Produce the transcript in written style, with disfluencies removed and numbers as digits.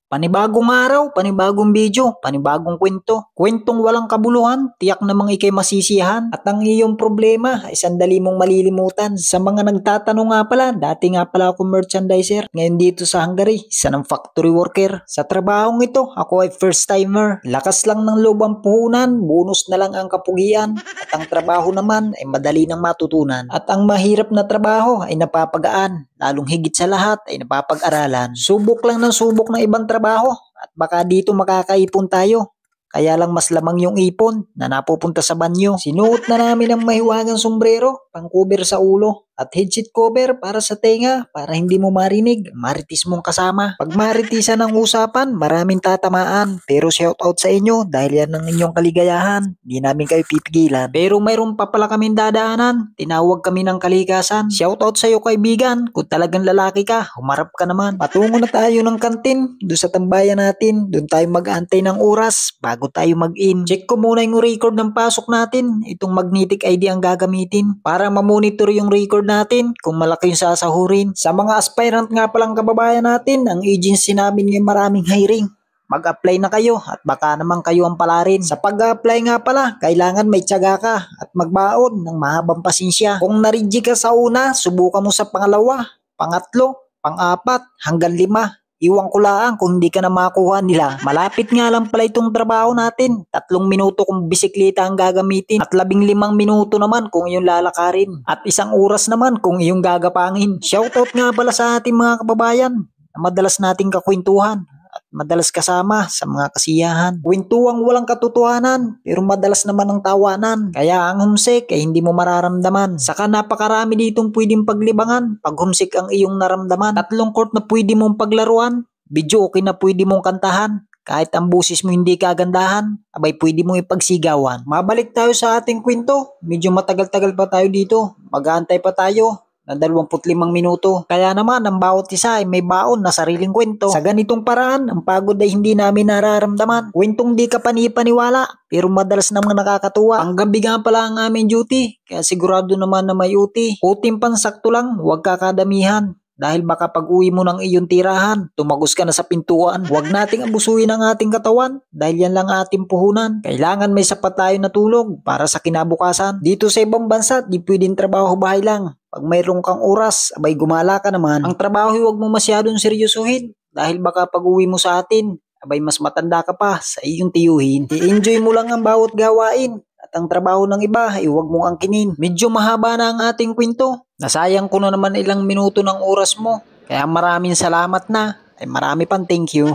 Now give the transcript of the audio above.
Panibagong araw, panibagong video, panibagong kwento. Kwentong walang kabuluhan, tiyak namang ikay masisiyahan. At ang iyong problema ay sandali mong malilimutan. Sa mga nagtatanong nga pala, dati nga pala ako merchandiser. Ngayon dito sa Hungary, isa ng factory worker. Sa trabahong ito, ako ay first timer. Lakas lang ng loob ang puhunan, bonus na lang ang kapugian. At ang trabaho naman ay madali nang matutunan. At ang mahirap na trabaho ay napapagaan. Lalong higit sa lahat ay napapag-aralan. Subok lang ng subok ng ibang trabaho at baka dito makakaipon tayo. Kaya lang mas lamang yung ipon na napupunta sa banyo. Sinuot na namin ang mahiwagang sombrero, pang cover sa ulo, at headset cover para sa tenga para hindi mo marinig, maritis mong kasama. Pag maritisan ang usapan, maraming tatamaan. Pero shoutout sa inyo dahil yan ang inyong kaligayahan. Hindi namin kayo pipigilan. Pero mayroon pa pala kaming dadaanan. Tinawag kami ng kalikasan. Shoutout sa iyo kaibigan. Kung talagang lalaki ka, humarap ka naman. Patungo na tayo ng kantin. Doon sa tambayan natin. Doon tayo mag-aantay ng oras bago tayo mag-in. Check ko muna yung record ng pasok natin. Itong magnetic ID ang gagamitin para mamonitor yung record natin kung malaki yung sasahurin. Sa mga aspirant nga palang kababayan natin, ang agency namin ngayon maraming hiring. Mag-apply na kayo at baka naman kayo ang palarin. Sa pag-apply nga pala, kailangan may tiyaga ka at magbaon ng mahabang pasensya. Kung na-reject ka sa una, subukan mo sa pangalawa, pangatlo, pang-apat, hanggang 5. Iwan ko lang kung hindi ka na makuha nila. Malapit nga lang pala itong trabaho natin. 3 minuto kung bisikleta ang gagamitin at 15 minuto naman kung iyong lalakarin. At 1 oras naman kung iyong gagapangin. Shoutout nga pala sa ating mga kababayan na madalas nating kakwentuhan at madalas kasama sa mga kasiyahan. Kwentuang walang katotohanan pero madalas naman ang tawanan. Kaya ang homesick ay hindi mo mararamdaman. Saka napakarami ditong pwedeng paglibangan pag homesick ang iyong naramdaman. 3 court na pwede mong paglaruan. Video okay na pwede mong kantahan. Kahit ang busis mo hindi kagandahan, abay pwede mong ipagsigawan. Mabalik tayo sa ating kwento. Medyo matagal-tagal pa tayo dito. Mag-aantay pa tayo na 25 minuto. Kaya naman ang bawat isa ay may baon na sariling kwento. Sa ganitong paraan, ang pagod ay hindi namin nararamdaman. Kwentong di ka panipaniwala, pero madalas namang nakakatuwa. Ang gabi nga pala ang aming duty, kaya sigurado naman na may UT. Uting pansakto lang, huwag kakadamihan. Dahil baka pag uwi mo ng iyong tirahan, tumagos ka na sa pintuan. Huwag nating abusuin ang ating katawan dahil yan lang ating puhunan. Kailangan may sapat tayo na tulog para sa kinabukasan. Dito sa ibang bansa, di pwedeng trabaho bahay lang. Pag mayroon kang oras, abay gumala ka naman. Ang trabaho huwag mo masyadong seryosohin dahil baka pag uwi mo sa atin, abay mas matanda ka pa sa iyong tiyuhin. I-enjoy mo lang ang bawat gawain. At ang trabaho ng iba ay huwag mong angkinin. Medyo mahaba na ang ating kwento. Nasayang ko na naman ilang minuto ng oras mo. Kaya maraming salamat na. Ay marami pang thank you.